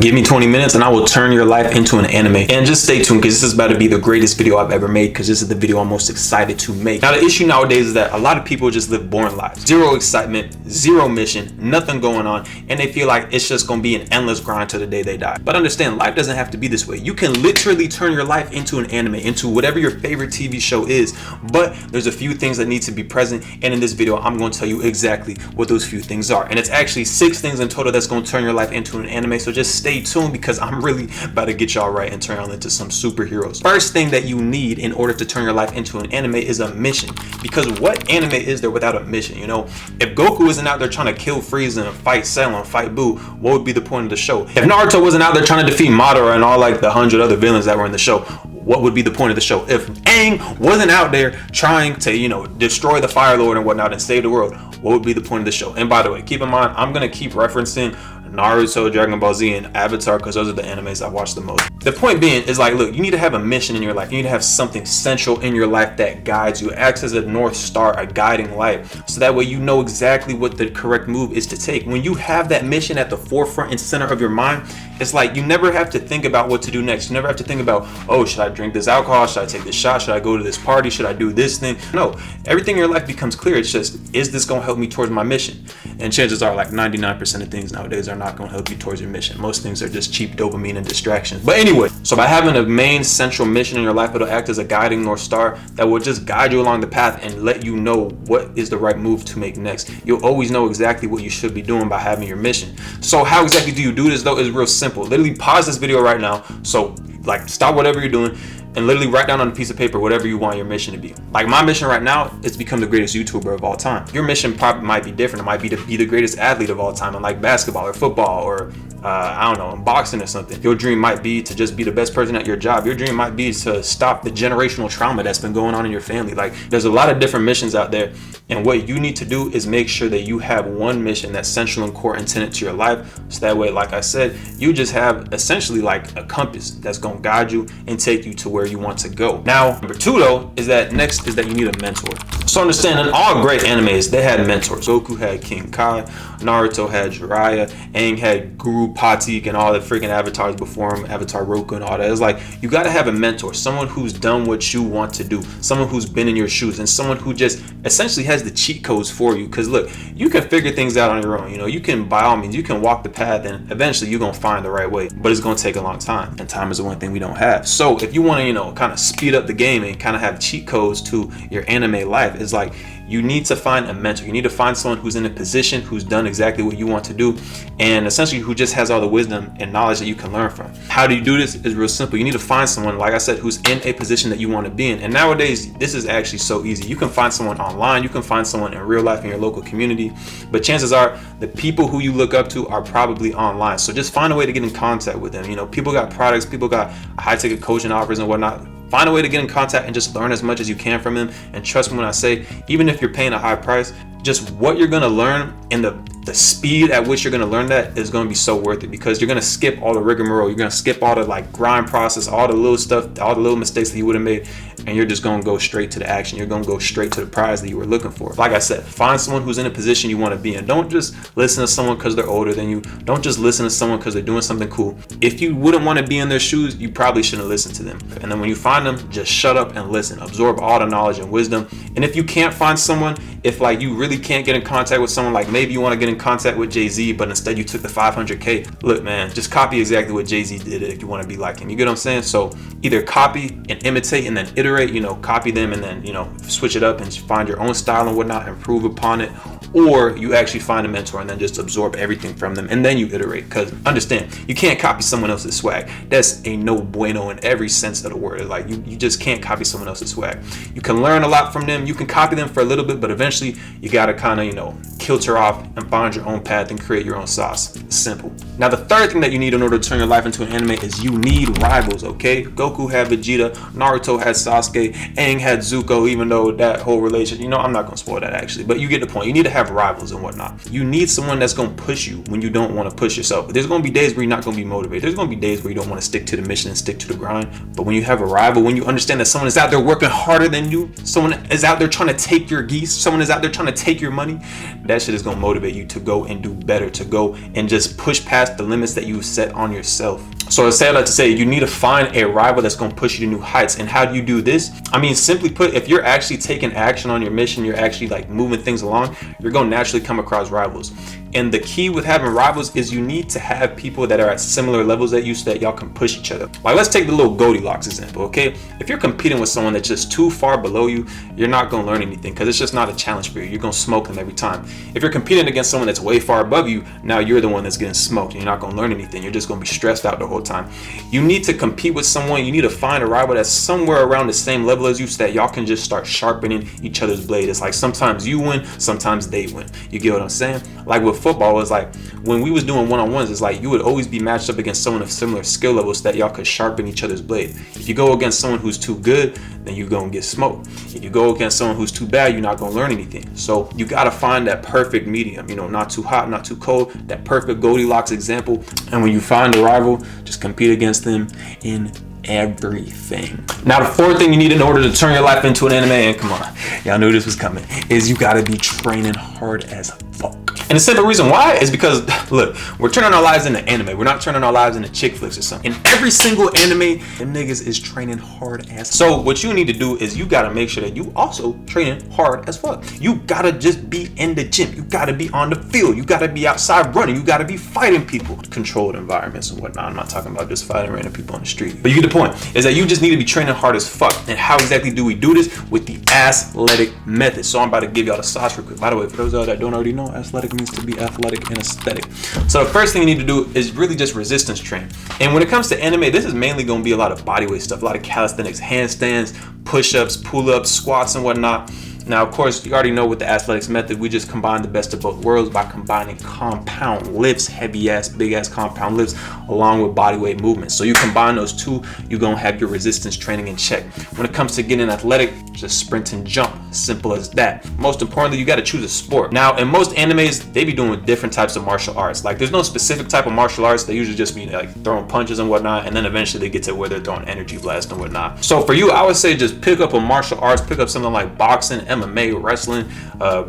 Give me 20 minutes and I will turn your life into an anime. And just stay tuned, because this is about to be the greatest video I've ever made, because this is the video I'm most excited to make. Now, the issue nowadays is that a lot of people just live boring lives. Zero excitement, zero mission, nothing going on, and they feel like it's just gonna be an endless grind till the day they die. But understand, life doesn't have to be this way. You can literally turn your life into an anime, into whatever your favorite TV show is, but there's a few things that need to be present, and in this video I'm going to tell you exactly what those few things are. And it's actually 6 things in total that's going to turn your life into an anime, so just stay tuned, because I'm really about to get y'all right and turn y'all into some superheroes. First thing that you need in order to turn your life into an anime is a mission, because what anime is there without a mission? You know, if Goku isn't out there trying to kill Frieza and fight Cell and fight Buu, what would be the point of the show? If Naruto wasn't out there trying to defeat Madara and all like the 100 other villains that were in the show, what would be the point of the show? If Aang wasn't out there trying to, you know, destroy the Fire Lord and whatnot and save the world, what would be the point of the show? And by the way, keep in mind, I'm gonna keep referencing Naruto, Dragon Ball Z, and Avatar, because those are the animes I watch the most. The point being is, like, look, you need to have a mission in your life. You need to have something central in your life that guides you. It acts as a North Star, a guiding light, so that way you know exactly what the correct move is to take. When you have that mission at the forefront and center of your mind, it's like you never have to think about what to do next. You never have to think about, oh, should I drink this alcohol? Should I take this shot? Should I go to this party? Should I do this thing? No, everything in your life becomes clear. It's just, is this going to help me towards my mission? And chances are, like, 99% of things nowadays are not going to help you towards your mission. Most things are just cheap dopamine and distractions. But anyway, so by having a main central mission in your life, it'll act as a guiding North Star that will just guide you along the path and let you know what is the right move to make next. You'll always know exactly what you should be doing by having your mission. So how exactly do you do this, though? Is real simple. Literally pause this video right now. So, like, stop whatever you're doing and literally write down on a piece of paper whatever you want your mission to be. Like, my mission right now is to become the greatest YouTuber of all time. Your mission probably might be different. It might be to be the greatest athlete of all time in, like, basketball or football or I don't know, in boxing or something. Your dream might be to just be the best person at your job. Your dream might be to stop the generational trauma that's been going on in your family. Like, there's a lot of different missions out there, and what you need to do is make sure that you have one mission that's central and core intended to your life, so that way, like I said, you just have essentially like a compass that's going to guide you and take you to where you want to go. Now, number 2 though is that you need a mentor. So understand, in all great animes, they had mentors. Goku had King Kai, Naruto had Jiraiya, Aang had Guru Patik and all the freaking avatars before him, Avatar Roku and all that. It's like, you got to have a mentor, someone who's done what you want to do, someone who's been in your shoes, and someone who just essentially has the cheat codes for you. Because look, you can figure things out on your own. You know, you can, by all means, you can walk the path, and eventually you're going to find the right way, but it's going to take a long time, and time is the one thing we don't have. So if you want to, you know, kind of speed up the game and kind of have cheat codes to your anime life, it's like, you need to find a mentor. You need to find someone who's in a position, who's done exactly what you want to do, and essentially who just has all the wisdom and knowledge that you can learn from. How do you do this? Is real simple. You need to find someone, like I said, who's in a position that you want to be in. And nowadays, this is actually so easy. You can find someone online, you can find someone in real life in your local community, but chances are the people who you look up to are probably online. So just find a way to get in contact with them. You know, people got products, people got high ticket coaching offers and whatnot. Find a way to get in contact and just learn as much as you can from them. And trust me when I say, even if you're paying a high price, just what you're going to learn and the speed at which you're going to learn that is going to be so worth it, because you're going to skip all the rigmarole. You're going to skip all the like grind process, all the little stuff, all the little mistakes that you would have made, and you're just going to go straight to the action. You're going to go straight to the prize that you were looking for. Like I said, find someone who's in a position you want to be in. Don't just listen to someone because they're older than you. Don't just listen to someone because they're doing something cool. If you wouldn't want to be in their shoes, you probably shouldn't listen to them. And then when you find them, just shut up and listen. Absorb all the knowledge and wisdom. And if you can't find someone, if like you really can't get in contact with someone, like maybe you want to get in contact with Jay-Z, but instead you took the 500K, look, man, just copy exactly what Jay-Z did if you want to be like him. You get what I'm saying? So either copy and imitate and then iterate, you know, copy them and then, you know, switch it up and find your own style and whatnot, improve upon it. Or you actually find a mentor and then just absorb everything from them and then you iterate. Because understand, you can't copy someone else's swag. That's a no bueno in every sense of the word. Like you just can't copy someone else's swag. You can learn a lot from them. You can copy them for a little bit, but eventually you got to kind of, you know, filter off and find your own path and create your own sauce. It's simple. Now, the third thing that you need in order to turn your life into an anime is you need rivals, okay? Goku had Vegeta, Naruto had Sasuke, Aang had Zuko, even though that whole relationship, you know, I'm not going to spoil that actually, but you get the point. You need to have rivals and whatnot. You need someone that's going to push you when you don't want to push yourself. There's going to be days where you're not going to be motivated. There's going to be days where you don't want to stick to the mission and stick to the grind. But when you have a rival, when you understand that someone is out there working harder than you, someone is out there trying to take your geese, someone is out there trying to take your money, that shit is going to motivate you to go and do better, to go and just push past the limits that you set on yourself. So I say I like to say, you need to find a rival that's going to push you to new heights. And how do you do this? I mean, simply put, if you're actually taking action on your mission, you're actually like moving things along, you're going to naturally come across rivals. And the key with having rivals is you need to have people that are at similar levels that you, so that y'all can push each other. Like, let's take the little Goldilocks example, okay? If you're competing with someone that's just too far below you, you're not going to learn anything, because it's just not a challenge for you. You're going to smoke them every time. If you're competing against someone that's way far above you, now you're the one that's getting smoked, and you're not going to learn anything. You're just going to be stressed out the whole time. You need to compete with someone. You need to find a rival that's somewhere around the same level as you, so that y'all can just start sharpening each other's blade. It's like sometimes you win, sometimes they win. You get what I'm saying? Like with football, it's like when we was doing one-on-ones, it's like you would always be matched up against someone of similar skill levels, so that y'all could sharpen each other's blade. If you go against someone who's too good, then you're gonna get smoked. If you go against someone who's too bad, you're not gonna learn anything. So you gotta find that perfect medium, you know, not too hot, not too cold, that perfect Goldilocks example. And when you find a rival, just compete against them in everything. Now, the fourth thing you need in order to turn your life into an anime, and come on, y'all knew this was coming, is you gotta be training hard as fuck. And the simple reason why is because, look, we're turning our lives into anime. We're not turning our lives into chick flicks or something. In every single anime, them niggas is training hard as fuck. So what you need to do is you gotta make sure that you also training hard as fuck. You gotta just be in the gym. You gotta be on the field. You gotta be outside running. You gotta be fighting people. Controlled environments and whatnot. I'm not talking about just fighting random people on the street. But you get the point, is that you just need to be training hard as fuck. And how exactly do we do this? With the athletic method. So I'm about to give y'all the sauce real quick. By the way, for those of y'all that don't already know, athletic means to be athletic and aesthetic. So the first thing you need to do is really just resistance train. And when it comes to anime, this is mainly going to be a lot of bodyweight stuff, a lot of calisthenics, handstands, push-ups, pull-ups, squats, and whatnot. Now, of course, you already know with the athletics method, we just combine the best of both worlds by combining compound lifts, heavy-ass, big-ass compound lifts, along with bodyweight movements. So you combine those two, you're going to have your resistance training in check. When it comes to getting athletic, just sprint and jump. Simple as that. Most importantly, you got to choose a sport. Now, in most animes, they be doing different types of martial arts. Like, there's no specific type of martial arts. They usually just be like throwing punches and whatnot, and then eventually they get to where they're throwing energy blast and whatnot. So for you, I would say just pick up a martial arts, pick up something like boxing, MMA, wrestling,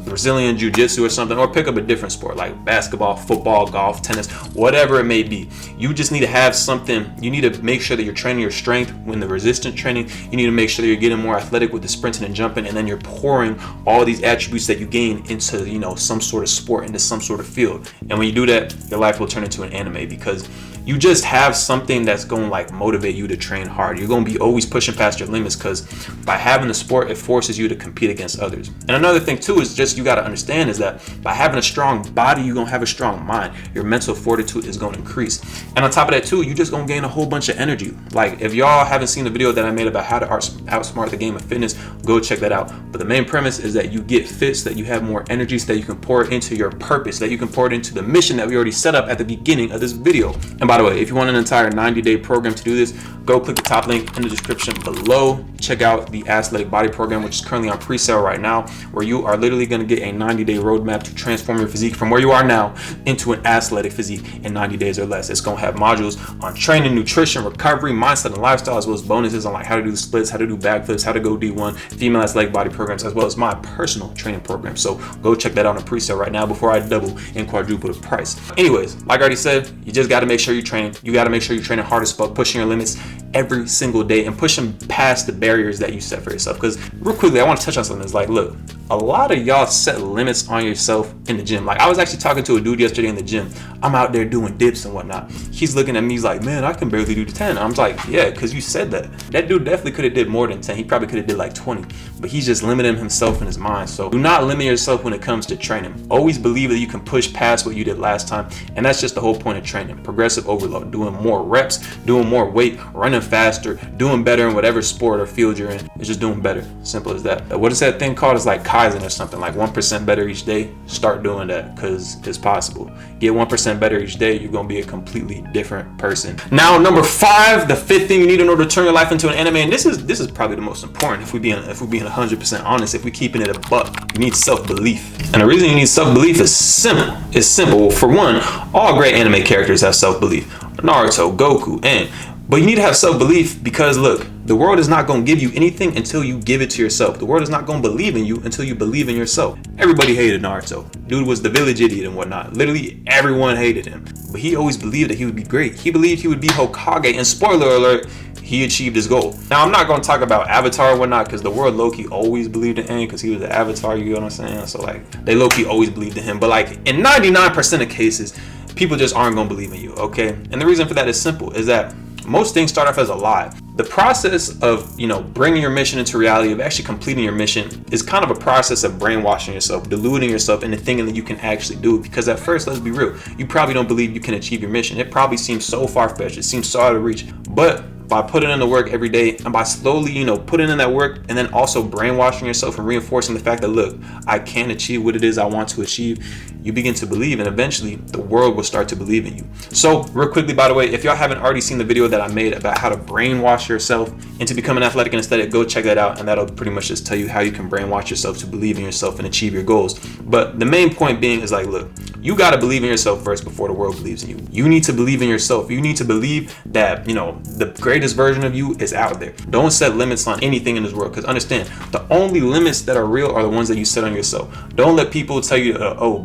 Brazilian jiu-jitsu or something, or pick up a different sport like basketball, football, golf, tennis, whatever it may be. You just need to have something. You need to make sure that you're training your strength. When the resistance training, you need to make sure that you're getting more athletic with the sprinting and jumping, and then you're pouring all these attributes that you gain into, you know, some sort of sport, into some sort of field. And when you do that, your life will turn into an anime, because you just have something that's going to like motivate you to train hard. You're going to be always pushing past your limits, because by having the sport, it forces you to compete against others. And another thing too is just, you got to understand is that by having a strong body, you're going to have a strong mind. Your mental fortitude is going to increase. And on top of that too, you're just going to gain a whole bunch of energy. Like, if y'all haven't seen the video that I made about how to outsmart the game of fitness, go check that out. But the main premise is that you get fit so that you have more energy, so that you can pour it into your purpose, that you can pour it into the mission that we already set up at the beginning of this video. And by the way, if you want an entire 90-day program to do this, go click the top link in the description below. Check out the Athletic Body Program, which is currently on pre-sale right now, where you are literally going to get a 90-day roadmap to transform your physique from where you are now into an athletic physique in 90 days or less. It's going to have modules on training, nutrition, recovery, mindset, and lifestyle, as well as bonuses on like how to do splits, how to do backflips, how to go D1, female athletic body programs, as well as my personal training program. So go check that out on pre-sale right now before I double and quadruple the price. Anyways, like I already said, you just got to make sure you're training. You got to make sure you're training hard as fuck, pushing your limits every single day and pushing past the barriers that you set for yourself. Because real quickly, I want to touch on something. It's like, look, a lot of y'all set limits on yourself in the gym. Like, I was actually talking to a dude yesterday in the gym. I'm out there doing dips and whatnot. He's looking at me, he's like, man, I can barely do the 10. I'm like, yeah, because you said that. That dude definitely could have did more than 10. He probably could have did like 20, but he's just limiting himself in his mind. So do not limit yourself when it comes to training. Always believe that you can push past what you did last time. And that's just the whole point of training. Progressive overload, doing more reps, doing more weight, running faster, doing better in whatever sport or field you're in. It's just doing better. Simple as that. What is that thing called? It's like Kaizen or something, like 1% better each day. Start doing that, because it's possible. Get 1% better each day, you're gonna be a completely different person. Now, number 5, the 5th thing you need in order to turn your life into an anime, and this is probably the most important. If we're being 100% honest, if we're keeping it a buck, you need self-belief. And the reason you need self-belief is simple. It's simple. For one, all great anime characters have self-belief. Naruto, Goku, but you need to have self-belief because, look, The world is not going to give you anything until you give it to yourself. The world is not going to believe in you until you believe in yourself. Everybody hated Naruto. Dude was the village idiot and whatnot. Literally everyone hated him. But he always believed that he would be great. He believed he would be Hokage, and spoiler alert, he achieved his goal. Now, I'm not going to talk about Avatar and whatnot, because the world low-key always believed in him because he was the Avatar, you know what I'm saying? So like, they low-key always believed in him. But like, in 99% of cases, people just aren't going to believe in you, okay? And the reason for that is simple, is that most things start off as a lie. The process of, bringing your mission into reality, of actually completing your mission, is kind of a process of brainwashing yourself, deluding yourself into thinking that you can actually do it. Because at first, let's be real, you probably don't believe you can achieve your mission. It probably seems so far-fetched, it seems so out of reach. But by putting in the work every day, and by slowly, putting in that work, and then also brainwashing yourself and reinforcing the fact that, look, I can achieve what it is I want to achieve, you begin to believe, and eventually the world will start to believe in you. So real quickly, by the way, if y'all haven't already seen the video that I made about how to brainwash yourself into becoming athletic and aesthetic, go check that out, and that'll pretty much just tell you how you can brainwash yourself to believe in yourself and achieve your goals. But the main point being is like, look, you got to believe in yourself first before the world believes in you. You need to believe in yourself. You need to believe that, the greatest version of you is out there. Don't set limits on anything in this world, because understand, the only limits that are real are the ones that you set on yourself. Don't let people tell you,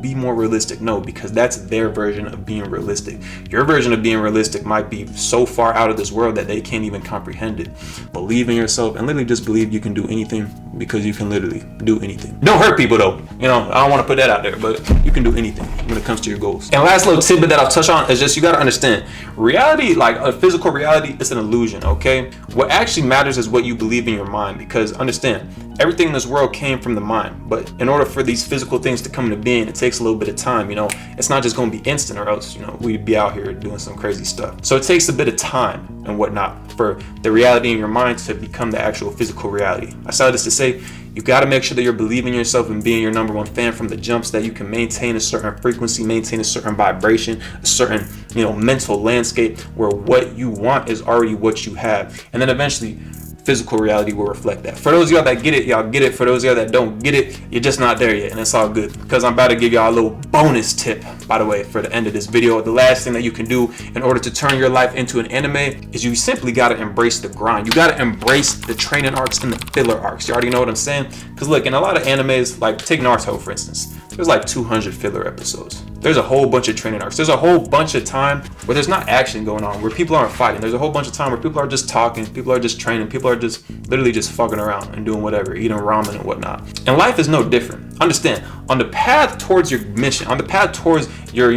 be more realistic. No, because that's their version of being realistic. Your version of being realistic might be so far out of this world that they can't even comprehend it. Believe in yourself and literally just believe you can do anything, because you can literally do anything. Don't hurt people though. I don't want to put that out there, but you can do anything when it comes to your goals. And last little tidbit that I'll touch on is just, you got to understand, reality, like a physical reality, is an illusion, okay? What actually matters is what you believe in your mind, because understand, everything in this world came from the mind. But in order for these physical things to come into being, it takes a little bit of time. It's not just going to be instant, or else we'd be out here doing some crazy stuff. So it takes a bit of time and whatnot for the reality in your mind to become the actual physical reality. I said this to say, you got to make sure that you're believing in yourself and being your number one fan from the jumps, that you can maintain a certain frequency, maintain a certain vibration, a certain mental landscape where what you want is already what you have. And then eventually physical reality will reflect that. For those of y'all that get it, y'all get it. For those of y'all that don't get it, you're just not there yet, and it's all good, because I'm about to give y'all a little bonus tip, by the way, for the end of this video. The last thing that you can do in order to turn your life into an anime is you simply got to embrace the grind. You got to embrace the training arcs and the filler arcs. You already know what I'm saying? Because look, in a lot of animes, like take Naruto for instance, there's like 200 filler episodes. There's a whole bunch of training arcs. There's a whole bunch of time where there's not action going on, where people aren't fighting. There's a whole bunch of time where people are just talking, people are just training, people are just literally just fucking around and doing whatever, eating ramen and whatnot. And life is no different. Understand, on the path towards your mission, on the path towards your,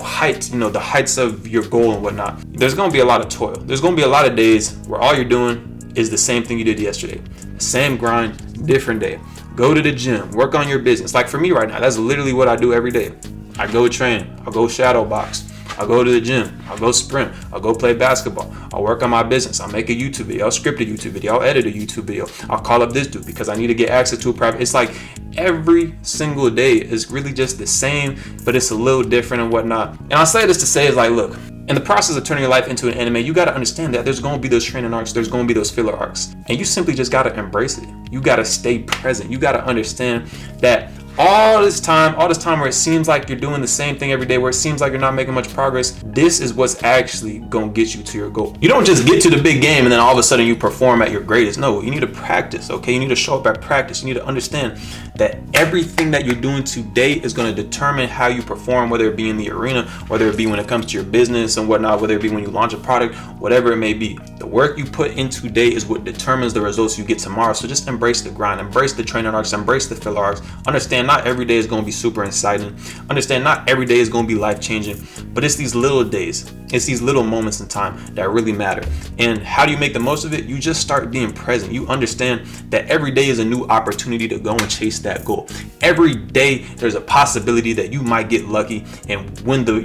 heights, the heights of your goal and whatnot, there's gonna be a lot of toil. There's gonna be a lot of days where all you're doing is the same thing you did yesterday. Same grind, different day. Go to the gym, work on your business. Like for me right now, that's literally what I do every day. I go train, I'll go shadow box, I'll go to the gym, I'll go sprint, I'll go play basketball, I'll work on my business, I'll make a YouTube video, I'll script a YouTube video, I'll edit a YouTube video, I'll call up this dude because I need to get access to a private. It's like every single day is really just the same, but it's a little different and whatnot. And I'll say this to say is like, look, in the process of turning your life into an anime, you got to understand that there's going to be those training arcs, there's going to be those filler arcs, and you simply just got to embrace it. You got to stay present. You got to understand that all this time where it seems like you're doing the same thing every day, where it seems like you're not making much progress, this is what's actually gonna get you to your goal. You don't just get to the big game and then all of a sudden you perform at your greatest. No, you need to practice, okay? You need to show up at practice. You need to understand that everything that you're doing today is gonna determine how you perform, whether it be in the arena, whether it be when it comes to your business and whatnot, whether it be when you launch a product, whatever it may be. The work you put in today is what determines the results you get tomorrow. So just embrace the grind, embrace the training arcs, embrace the filler arcs. Understand not every day is going to be super exciting. Understand not every day is going to be life-changing, but it's these little days, it's these little moments in time that really matter. And how do you make the most of it? You just start being present. You understand that every day is a new opportunity to go and chase that goal. Every day there's a possibility that you might get lucky and win the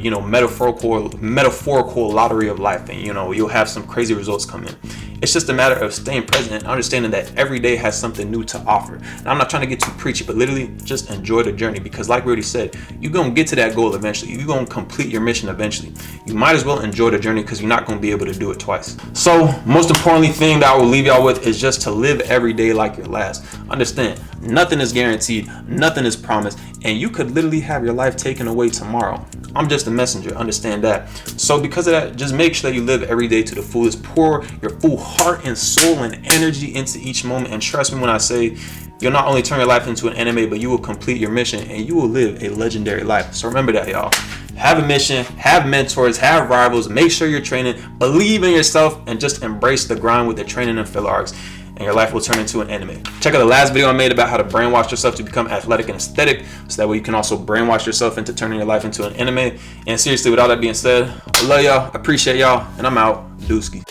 metaphorical lottery of life, and you'll have some crazy results come in. It's just a matter of staying present and understanding that every day has something new to offer. Now, I'm not trying to get too preachy, but literally just enjoy the journey, because like we already said, you're going to get to that goal eventually. You're going to complete your mission eventually. You might as well enjoy the journey, because you're not going to be able to do it twice. So most importantly thing that I will leave y'all with is just to live every day like your last. Understand, Nothing is guaranteed, nothing is promised, and you could literally have your life taken away tomorrow. I'm just a messenger, understand that. So because of that, just make sure that you live every day to the fullest. Pour your full heart and soul and energy into each moment, and trust me when I say you'll not only turn your life into an anime, but you will complete your mission and you will live a legendary life. So remember that, y'all. Have a mission, have mentors, have rivals, make sure you're training, believe in yourself, and just embrace the grind with the training and filler arcs, and your life will turn into an anime. Check out the last video I made about how to brainwash yourself to become athletic and aesthetic, so that way you can also brainwash yourself into turning your life into an anime. And seriously, with all that being said, I love y'all, appreciate y'all, and I'm out. Dooski.